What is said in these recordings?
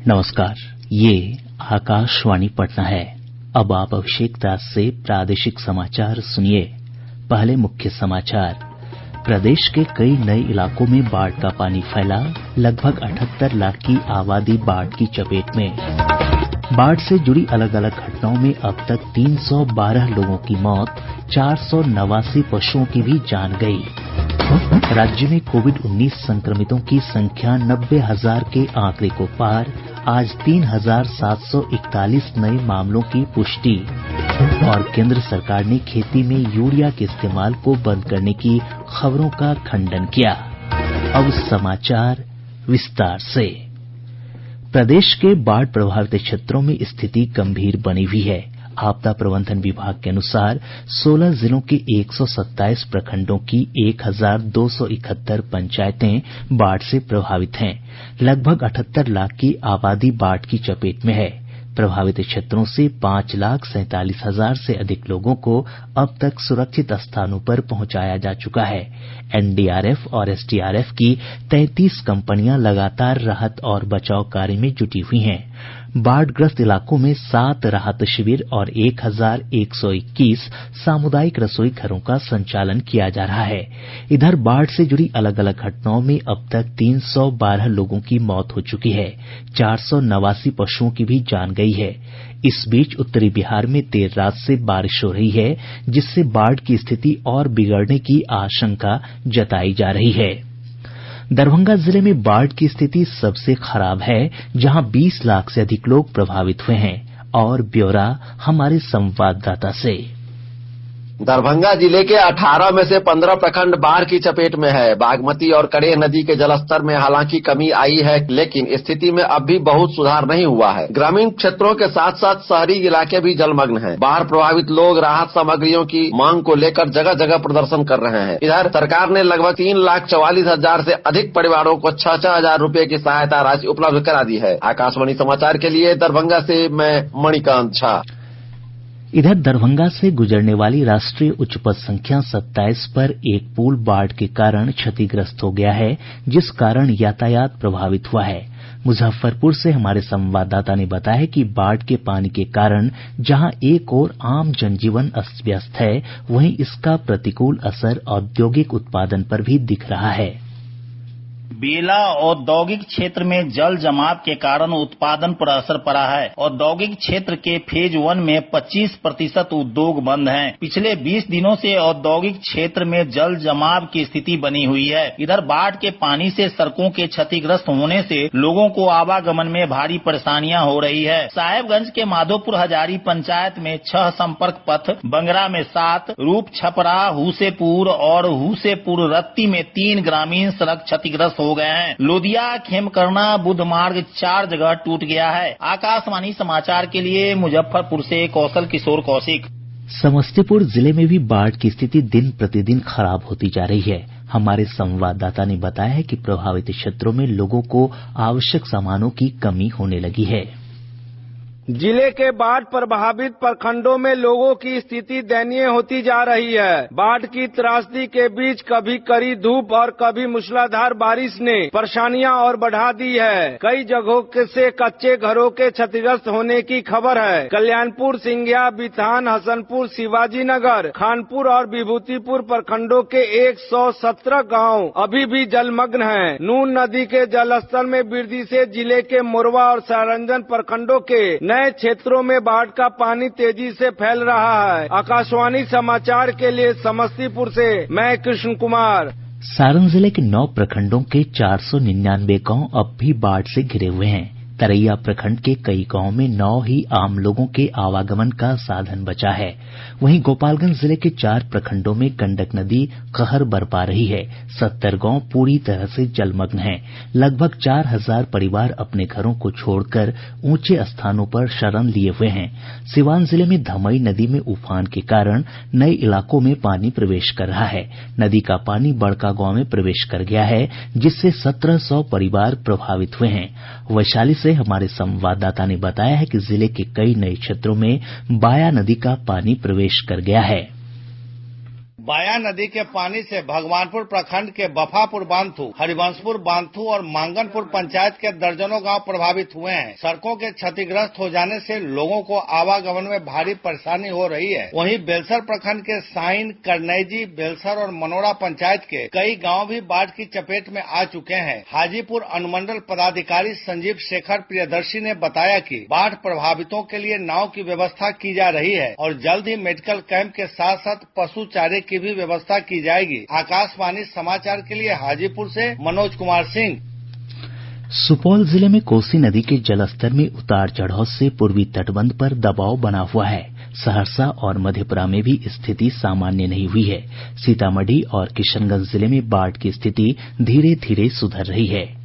नमस्कार, ये आकाशवाणी पटना है। अब आप अभिषेक दास से प्रादेशिक समाचार सुनिए। पहले मुख्य समाचार। प्रदेश के कई नए इलाकों में बाढ़ का पानी फैला, लगभग 78 लाख की आबादी बाढ़ की चपेट में। बाढ़ से जुड़ी अलग अलग घटनाओं में अब तक 312 लोगों की मौत, 489 पशुओं की भी जान गई। राज्य में कोविड-19 संक्रमितों की संख्या 90,000 के आंकड़े को पार, आज 3,741 नए मामलों की पुष्टि। और केंद्र सरकार ने खेती में यूरिया के इस्तेमाल को बंद करने की खबरों का खंडन किया। अब समाचार विस्तार से। प्रदेश के बाढ़ प्रभावित क्षेत्रों में स्थिति गंभीर बनी हुई है। आपदा प्रबंधन विभाग के अनुसार 16 जिलों के 127 प्रखंडों की 1,271 पंचायतें बाढ़ से प्रभावित हैं। लगभग 78 लाख की आबादी बाढ़ की चपेट में है। प्रभावित क्षेत्रों से 5,47,000 से अधिक लोगों को अब तक सुरक्षित स्थानों पर पहुंचाया जा चुका है। एनडीआरएफ और एसडीआरएफ की 33 कंपनियां लगातार राहत और बचाव कार्य में जुटी हुई हैं। बाढ़ग्रस्त इलाकों में 7 राहत शिविर और 1,121 सामुदायिक रसोई घरों का संचालन किया जा रहा है। इधर बाढ़ से जुड़ी अलग अलग घटनाओं में अब तक 312 लोगों की मौत हो चुकी है, 489 पशुओं की भी जान गई है। इस बीच उत्तरी बिहार में देर रात से बारिश हो रही है, जिससे बाढ़ की स्थिति और बिगड़ने की आशंका जताई जा रही है। दरभंगा जिले में बाढ़ की स्थिति सबसे खराब है, जहां 20 लाख से अधिक लोग प्रभावित हुए हैं। और ब्यौरा हमारे संवाददाता से। दरभंगा जिले के 18 में से 15 प्रखंड बाढ़ की चपेट में है। बागमती और करेह नदी के जलस्तर में हालांकि कमी आई है, लेकिन स्थिति में अब भी बहुत सुधार नहीं हुआ है। ग्रामीण क्षेत्रों के साथ साथ शहरी इलाके भी जलमग्न हैं। बाढ़ प्रभावित लोग राहत सामग्रियों की मांग को लेकर जगह जगह प्रदर्शन कर रहे हैं। इधर सरकार ने लगभग 3,44,000 से अधिक परिवारों को 6,6 हजार रूपये की सहायता राशि उपलब्ध करा दी है। आकाशवाणी समाचार के लिए दरभंगा से मैं मणिकांत झा। इधर दरभंगा से गुजरने वाली राष्ट्रीय उच्च पथ संख्या 27 पर एक पुल बाढ़ के कारण क्षतिग्रस्त हो गया है, जिस कारण यातायात प्रभावित हुआ है। मुजफ्फरपुर से हमारे संवाददाता ने बताया कि बाढ़ के पानी के कारण जहां एक ओर आम जनजीवन अस्त व्यस्त है, वहीं इसका प्रतिकूल असर औद्योगिक उत्पादन पर भी दिख रहा है। बेला औद्योगिक क्षेत्र में जल जमाव के कारण उत्पादन पर असर पड़ा है। औद्योगिक क्षेत्र के फेज 1 में 25% उद्योग बंद हैं। पिछले 20 दिनों से औद्योगिक क्षेत्र में जल जमाव की स्थिति बनी हुई है। इधर बाढ़ के पानी से सड़कों के क्षतिग्रस्त होने से लोगों को आवागमन में भारी परेशानियां हो रही है। साहेबगंज के माधोपुर हजारी पंचायत में 6 संपर्क पथ, बंगरा में 7, रूप छपरा, हुसेपुर और हुसेपुर रत्ती में 3 ग्रामीण सड़क क्षतिग्रस्त हो गए हैं। लोदिया खेमकरना बुद्ध मार्ग 4 जगह टूट गया है। आकाशवाणी समाचार के लिए मुजफ्फरपुर से कौशल किशोर कौशिक। समस्तीपुर जिले में भी बाढ़ की स्थिति दिन प्रतिदिन खराब होती जा रही है। हमारे संवाददाता ने बताया है कि प्रभावित क्षेत्रों में लोगों को आवश्यक सामानों की कमी होने लगी है। जिले के बाढ़ प्रभावित प्रखंडों में लोगों की स्थिति दयनीय होती जा रही है। बाढ़ की त्रासदी के बीच कभी कड़ी धूप और कभी मूसलाधार बारिश ने परेशानियां और बढ़ा दी है। कई जगहों से कच्चे घरों के क्षतिग्रस्त होने की खबर है। कल्याणपुर, सिंघिया, बिथान, हसनपुर, शिवाजी नगर, खानपुर और विभूतिपुर प्रखंडों के 117 गांव अभी भी जलमग्न हैं। नून नदी के जलस्तर में वृद्धि से जिले के मोरवा और सारंजन प्रखंडों के नए क्षेत्रों में बाढ़ का पानी तेजी से फैल रहा है। आकाशवाणी समाचार के लिए समस्तीपुर से मैं कृष्ण कुमार। सारण जिले के 9 प्रखंडों के 499 गांव अब भी बाढ़ से घिरे हुए हैं। तरैया प्रखंड के कई गांवों में 9 ही आम लोगों के आवागमन का साधन बचा है। वहीं गोपालगंज जिले के 4 प्रखंडों में गंडक नदी कहर बरपा रही है। 70 गांव पूरी तरह से जलमग्न हैं। लगभग 4,000 परिवार अपने घरों को छोड़कर ऊंचे स्थानों पर शरण लिए हुए हैं। सिवान जिले में धमई नदी में उफान के कारण नए इलाकों में पानी प्रवेश कर रहा है। नदी का पानी बड़का गांव में प्रवेश कर गया है, जिससे 1700 परिवार प्रभावित हुए हैं। वैशाली से हमारे संवाददाता ने बताया है कि जिले के कई नए क्षेत्रों में बाया नदी का पानी प्रवेश कर गया है। बाया नदी के पानी से भगवानपुर प्रखंड के बफापुर बांथू, हरिवंशपुर बांथू और मांगनपुर पंचायत के दर्जनों गांव प्रभावित हुए हैं। सड़कों के क्षतिग्रस्त हो जाने से लोगों को आवागमन में भारी परेशानी हो रही है। वहीं बेलसर प्रखंड के साइन, करनैजी, बेलसर और मनोरा पंचायत के कई गाँव भी बाढ़ की चपेट में आ चुके हैं। हाजीपुर अनुमंडल पदाधिकारी संजीव शेखर प्रियदर्शी ने बताया कि बाढ़ प्रभावितों के लिए नाव की व्यवस्था की जा रही है और जल्द ही मेडिकल कैंप के साथ साथ पशु चारे की भी व्यवस्था की जाएगी। आकाशवाणी समाचार के लिए हाजीपुर से मनोज कुमार सिंह। सुपौल जिले में कोसी नदी के जलस्तर में उतार चढ़ाव से पूर्वी तटबंध पर दबाव बना हुआ है। सहरसा और मधेपुरा में भी स्थिति सामान्य नहीं हुई है। सीतामढ़ी और किशनगंज जिले में बाढ़ की स्थिति धीरे धीरे सुधर रही है।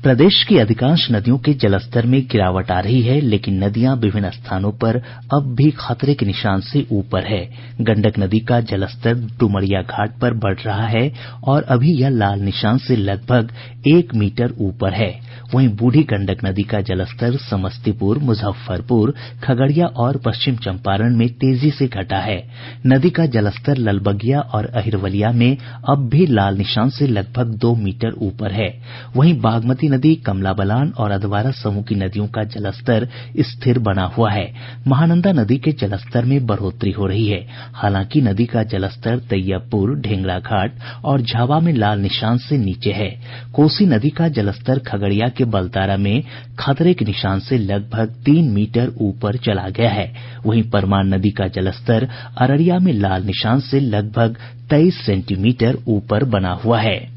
प्रदेश की अधिकांश नदियों के जलस्तर में गिरावट आ रही है, लेकिन नदियां विभिन्न स्थानों पर अब भी खतरे के निशान से ऊपर है। गंडक नदी का जलस्तर डुमरिया घाट पर बढ़ रहा है और अभी यह लाल निशान से लगभग 1 मीटर ऊपर है। वहीं बूढ़ी गंडक नदी का जलस्तर समस्तीपुर, मुजफ्फरपुर, खगड़िया और पश्चिम चंपारण में तेजी से घटा है। नदी का जलस्तर ललबगिया और अहिरवलिया में अब भी लाल निशान से लगभग 2 मीटर ऊपर है। वहीं बागमती नदी, कमला बलान और अधवारा समूह की नदियों का जलस्तर स्थिर बना हुआ है। महानंदा नदी के जलस्तर में बढ़ोतरी हो रही है। हालांकि नदी का जलस्तर तैयबपुर, ढेंगरा घाट और झावा में लाल निशान से नीचे है। कोसी नदी का जलस्तर खगड़िया के बलतारा में खतरे के निशान से लगभग 3 मीटर ऊपर चला गया है। वहीं परमान नदी का जलस्तर अररिया में लाल निशान से लगभग 23 सेंटीमीटर ऊपर बना हुआ है।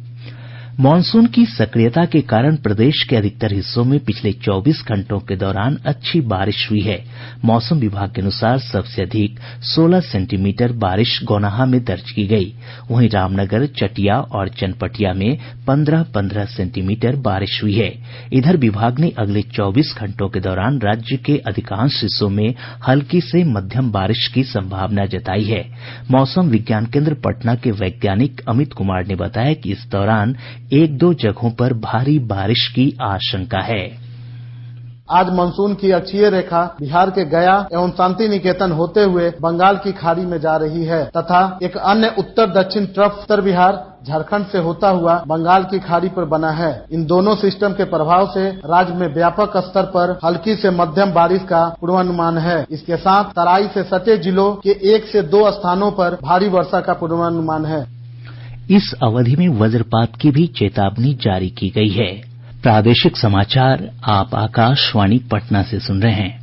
मॉनसून की सक्रियता के कारण प्रदेश के अधिकतर हिस्सों में पिछले 24 घंटों के दौरान अच्छी बारिश हुई है। मौसम विभाग के अनुसार सबसे अधिक 16 सेंटीमीटर बारिश गौनाहा में दर्ज की गई। वहीं रामनगर, चटिया और चनपटिया में 15-15 सेंटीमीटर बारिश हुई है। इधर विभाग ने अगले 24 घंटों के दौरान राज्य के अधिकांश हिस्सों में हल्की से मध्यम बारिश की संभावना जताई है। मौसम विज्ञान केंद्र पटना के वैज्ञानिक अमित कुमार ने बताया कि इस दौरान 1-2 जगहों पर भारी बारिश की आशंका है। आज मानसून की अक्षीय रेखा बिहार के गया एवं शांति निकेतन होते हुए बंगाल की खाड़ी में जा रही है तथा एक अन्य उत्तर दक्षिण ट्रफ उत्तर बिहार झारखंड से होता हुआ बंगाल की खाड़ी पर बना है। इन दोनों सिस्टम के प्रभाव से राज्य में व्यापक स्तर पर हल्की से मध्यम बारिश का पूर्वानुमान है। इसके साथ तराई से सटे जिलों के 1 से 2 स्थानों पर भारी वर्षा का पूर्वानुमान है। इस अवधि में वज्रपात की भी चेतावनी जारी की गई है। प्रादेशिक समाचार आप आकाशवाणी पटना से सुन रहे हैं।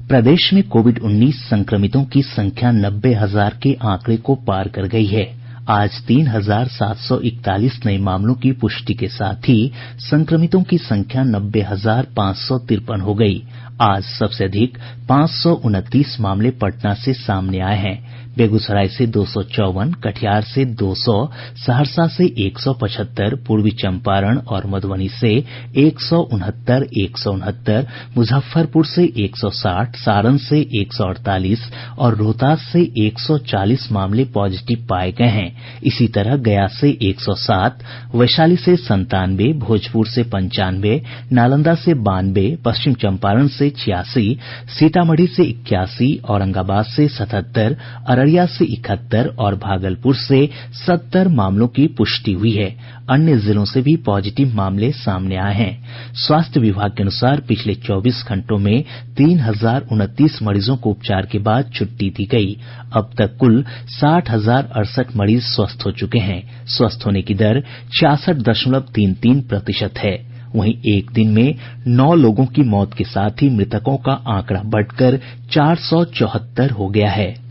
प्रदेश में कोविड-19 संक्रमितों की संख्या 90,000 के आंकड़े को पार कर गई है। आज 3,741 नए मामलों की पुष्टि के साथ ही संक्रमितों की संख्या 90,553 हो गई। आज सबसे अधिक 529 मामले पटना से सामने आए हैं। बेगूसराय से 254, कटिहार से 200, सहरसा से 175, पूर्वी चंपारण और मधुबनी से 169, मुजफ्फरपुर से 160, सारण से 148 और रोहतास से 140 मामले पॉजिटिव पाए गए हैं। इसी तरह गया से 107, वैशाली से 97, भोजपुर से 95, नालंदा से 92, पश्चिम चंपारण से 86, सीतामढ़ी से 81, औरंगाबाद से 77, अररिया से 71 और भागलपुर से 70 मामलों की पुष्टि हुई है। अन्य जिलों से भी पॉजिटिव मामले सामने आए हैं। स्वास्थ्य विभाग के अनुसार पिछले 24 घंटों में 3,029 मरीजों को उपचार के बाद छुट्टी दी गई। अब तक कुल 60,068 मरीज स्वस्थ हो चुके हैं। स्वस्थ होने की दर 66.33% है। वहीं एक दिन में 9 लोगों की मौत के साथ ही मृतकों का आंकड़ा बढ़कर 474 हो गया है।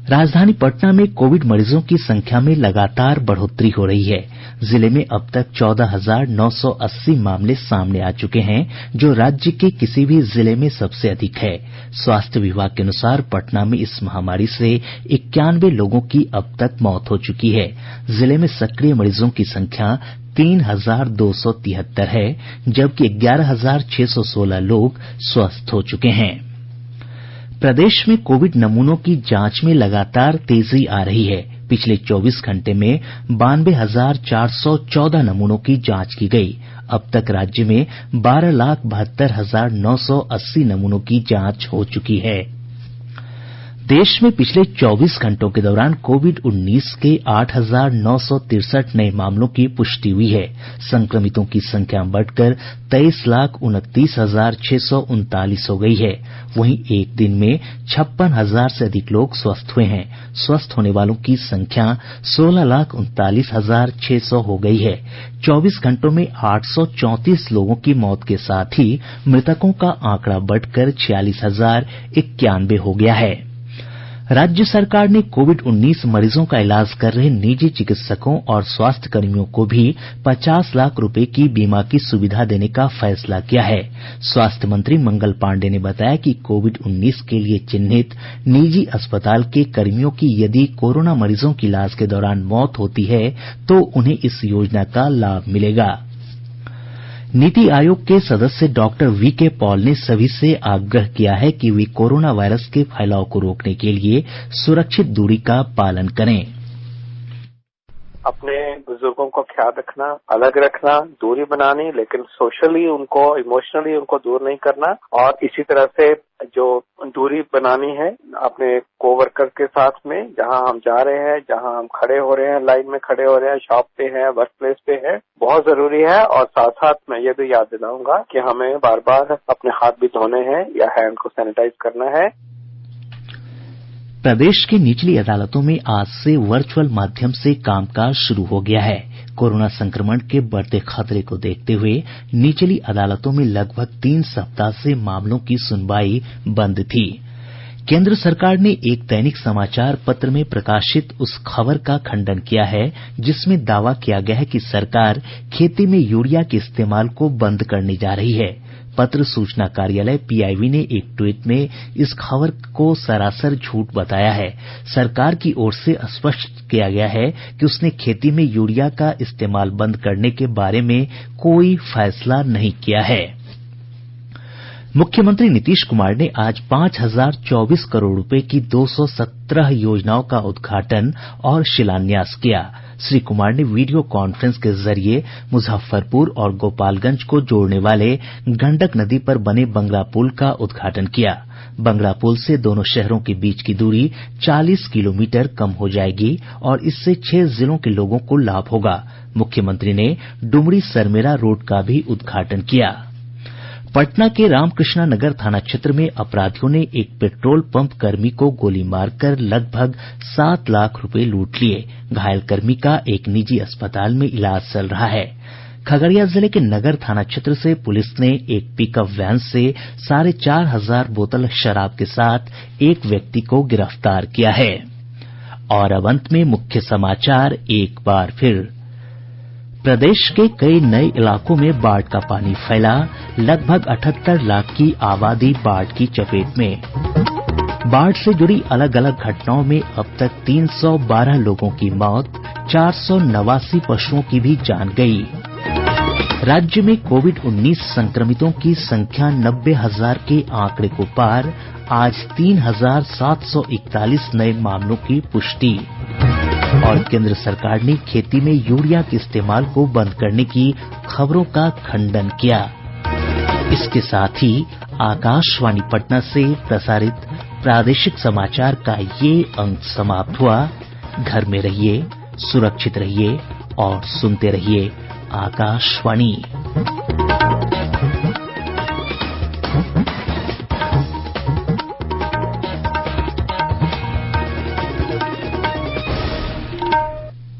राजधानी पटना में कोविड मरीजों की संख्या में लगातार बढ़ोतरी हो रही है। जिले में अब तक 14,980 मामले सामने आ चुके हैं, जो राज्य के किसी भी जिले में सबसे अधिक है। स्वास्थ्य विभाग के अनुसार पटना में इस महामारी से 91 लोगों की अब तक मौत हो चुकी है। जिले में सक्रिय मरीजों की संख्या 3,273 है, जबकि 11,616 लोग स्वस्थ हो चुके हैं। प्रदेश में कोविड नमूनों की जांच में लगातार तेजी आ रही है। पिछले 24 घंटे में 92,414 नमूनों की जांच की गई। अब तक राज्य में 12,72,980 नमूनों की जांच हो चुकी है। देश में पिछले 24 घंटों के दौरान कोविड-19 के 8,963 नए मामलों की पुष्टि हुई है। संक्रमितों की संख्या बढ़कर 23,29,639 हो गई है। वहीं एक दिन में 56,000 से अधिक लोग स्वस्थ हुए हैं। स्वस्थ होने वालों की संख्या 16,39,600 हो गई है। 24 घंटों में 834 लोगों की मौत के साथ ही मृतकों का आंकड़ा बढ़कर 46,091 हो गया है। राज्य सरकार ने कोविड-19 मरीजों का इलाज कर रहे निजी चिकित्सकों और स्वास्थ्य कर्मियों को भी 50 लाख रुपए की बीमा की सुविधा देने का फैसला किया है। स्वास्थ्य मंत्री मंगल पांडेय ने बताया कि कोविड-19 के लिए चिन्हित निजी अस्पताल के कर्मियों की यदि कोरोना मरीजों की इलाज के दौरान मौत होती है तो उन्हें इस योजना का लाभ मिलेगा। नीति आयोग के सदस्य डॉक्टर वीके पॉल ने सभी से आग्रह किया है कि वे कोरोना वायरस के फैलाव को रोकने के लिए सुरक्षित दूरी का पालन करें। अपने बुजुर्गों को ख्याल रखना, अलग रखना, दूरी बनानी, लेकिन सोशली उनको, इमोशनली उनको दूर नहीं करना। और इसी तरह से जो दूरी बनानी है अपने कोवर्कर के साथ में, जहां हम जा रहे हैं, जहां हम खड़े हो रहे हैं, लाइन में खड़े हो रहे हैं, शॉप पे हैं, वर्क प्लेस पे है, बहुत जरूरी है। और साथ साथ मैं ये भी याद दिलाऊंगा कि हमें बार बार अपने हाथ भी धोने हैं या हैंड को सैनिटाइज करना है। प्रदेश की निचली अदालतों में आज से वर्चुअल माध्यम से कामकाज शुरू हो गया है। कोरोना संक्रमण के बढ़ते खतरे को देखते हुए निचली अदालतों में लगभग 3 सप्ताह से मामलों की सुनवाई बंद थी। केंद्र सरकार ने एक दैनिक समाचार पत्र में प्रकाशित उस खबर का खंडन किया है जिसमें दावा किया गया है कि सरकार खेती में यूरिया के इस्तेमाल को बंद करने जा रही है। पत्र सूचना कार्यालय पीआईबी ने एक ट्वीट में इस खबर को सरासर झूठ बताया है। सरकार की ओर से स्पष्ट किया गया है कि उसने खेती में यूरिया का इस्तेमाल बंद करने के बारे में कोई फैसला नहीं किया है। मुख्यमंत्री नीतीश कुमार ने आज 5,024 करोड़ रुपए की 217 योजनाओं का उद्घाटन और शिलान्यास किया। श्री कुमार ने वीडियो कॉन्फ्रेंस के जरिए मुजफ्फरपुर और गोपालगंज को जोड़ने वाले गंडक नदी पर बने बंगरा पुल का उद्घाटन किया। बंगरा पुल से दोनों शहरों के बीच की दूरी 40 किलोमीटर कम हो जाएगी और इससे 6 जिलों के लोगों को लाभ होगा। मुख्यमंत्री ने डुमरी सरमेरा रोड का भी उद्घाटन किया। पटना के रामकृष्णा नगर थाना क्षेत्र में अपराधियों ने एक पेट्रोल पंप कर्मी को गोली मारकर लगभग 7 लाख रुपए लूट लिए। घायल कर्मी का एक निजी अस्पताल में इलाज चल रहा है। खगड़िया जिले के नगर थाना क्षेत्र से पुलिस ने एक पिकअप वैन से 4,500 बोतल शराब के साथ एक व्यक्ति को गिरफ्तार किया है। और अब अंत में मुख्य समाचार एक बार फिर। प्रदेश के कई नए इलाकों में बाढ़ का पानी फैला, लगभग 78 लाख की आबादी बाढ़ की चपेट में। बाढ़ से जुड़ी अलग अलग घटनाओं में अब तक 312 लोगों की मौत, 489 पशुओं की भी जान गई। राज्य में कोविड-19 संक्रमितों की संख्या 90,000 के आंकड़े को पार, आज 3,741 नए मामलों की पुष्टि। और केंद्र सरकार ने खेती में यूरिया के इस्तेमाल को बंद करने की खबरों का खंडन किया। इसके साथ ही आकाशवाणी पटना से प्रसारित प्रादेशिक समाचार का ये अंक समाप्त हुआ। घर में रहिए, सुरक्षित रहिए और सुनते रहिए आकाशवाणी।